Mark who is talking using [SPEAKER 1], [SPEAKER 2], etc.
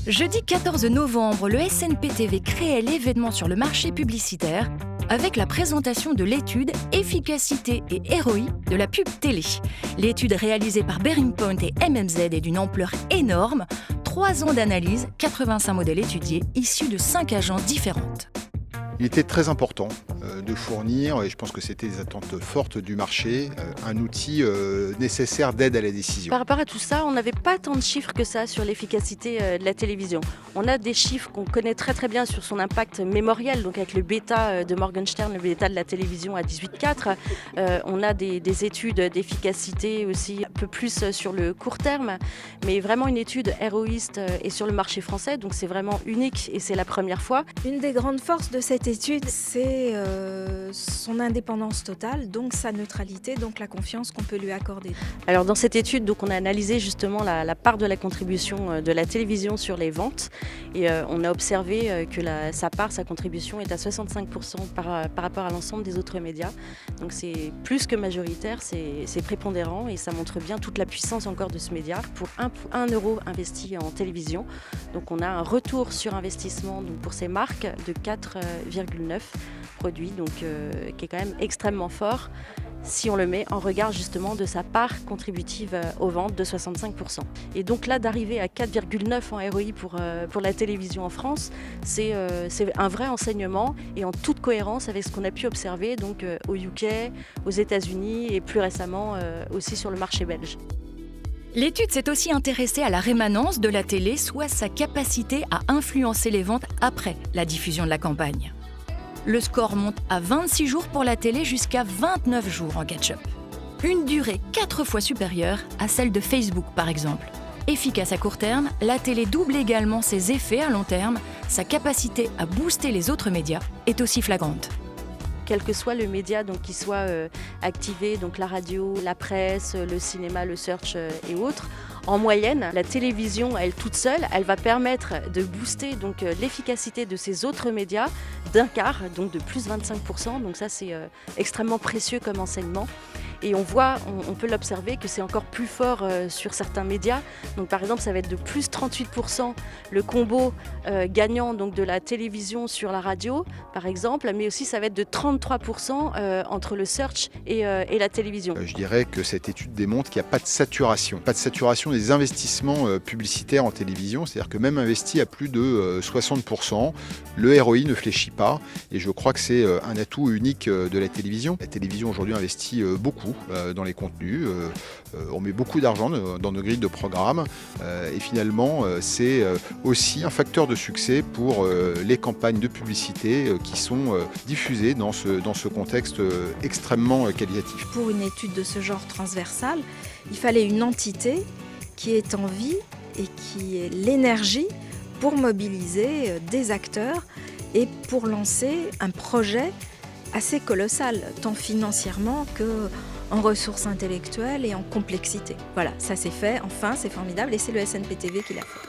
[SPEAKER 1] Jeudi 14 novembre, le SNPTV créait l'événement sur le marché publicitaire avec la présentation de l'étude Efficacité et ROI de la pub télé. L'étude réalisée par Bearing Point et MMZ est d'une ampleur énorme. 3 ans d'analyse, 85 modèles étudiés, issus de 5 agences différentes.
[SPEAKER 2] Il était très important de fournir, et je pense que c'était des attentes fortes du marché, un outil nécessaire d'aide à la décision.
[SPEAKER 3] Par rapport à tout ça, on n'avait pas tant de chiffres que ça sur l'efficacité de la télévision. On a des chiffres qu'on connaît très très bien sur son impact mémoriel, donc avec le bêta de Morgenstern, le bêta de la télévision à 18,4. On a des études d'efficacité aussi un peu plus sur le court terme, mais vraiment une étude héroïste et sur le marché français, donc c'est vraiment unique et c'est la première fois.
[SPEAKER 4] Une des grandes forces de cette étude, c'est son indépendance totale, donc sa neutralité, donc la confiance qu'on peut lui accorder.
[SPEAKER 3] Alors dans cette étude, donc, on a analysé justement la part de la contribution de la télévision sur les ventes et on a observé que sa contribution est à 65% par rapport à l'ensemble des autres médias. Donc c'est plus que majoritaire, c'est prépondérant et ça montre bien toute la puissance encore de ce média. Pour 1 euro investi en télévision, donc on a un retour sur investissement donc, pour ces marques de 4,9 produits, donc qui est quand même extrêmement fort si on le met en regard justement de sa part contributive aux ventes de 65%. Et donc là, d'arriver à 4,9 en ROI pour la télévision en France, c'est un vrai enseignement et en toute cohérence avec ce qu'on a pu observer donc, au UK, aux États-Unis et plus récemment aussi sur le marché belge.
[SPEAKER 1] L'étude s'est aussi intéressée à la rémanence de la télé, soit sa capacité à influencer les ventes après la diffusion de la campagne. Le score monte à 26 jours pour la télé jusqu'à 29 jours en catch-up. Une durée 4 fois supérieure à celle de Facebook par exemple. Efficace à court terme, la télé double également ses effets à long terme. Sa capacité à booster les autres médias est aussi flagrante.
[SPEAKER 3] Quel que soit le média donc, qui soit activé, donc la radio, la presse, le cinéma, le search et autres, en moyenne, la télévision, elle toute seule, elle va permettre de booster donc, l'efficacité de ces autres médias d'un quart, donc de plus 25%. Donc ça, c'est extrêmement précieux comme enseignement. Et on peut l'observer que c'est encore plus fort sur certains médias. Donc par exemple, ça va être de plus 38% le combo gagnant donc, de la télévision sur la radio, par exemple, mais aussi ça va être de 33% entre le search et la télévision.
[SPEAKER 2] Je dirais que cette étude démontre qu'il n'y a pas de saturation. Pas de saturation des investissements publicitaires en télévision, c'est-à-dire que même investi à plus de 60%, le ROI ne fléchit pas. Et je crois que c'est un atout unique de la télévision. La télévision aujourd'hui investit beaucoup dans les contenus, on met beaucoup d'argent dans nos grilles de programmes et finalement c'est aussi un facteur de succès pour les campagnes de publicité qui sont diffusées dans ce contexte extrêmement qualitatif.
[SPEAKER 4] Pour une étude de ce genre transversale, il fallait une entité qui est en vie et qui ait l'énergie pour mobiliser des acteurs et pour lancer un projet assez colossal, tant financièrement qu'en ressources intellectuelles et en complexité. Voilà, ça s'est fait, enfin c'est formidable et c'est le SNPTV qui l'a fait.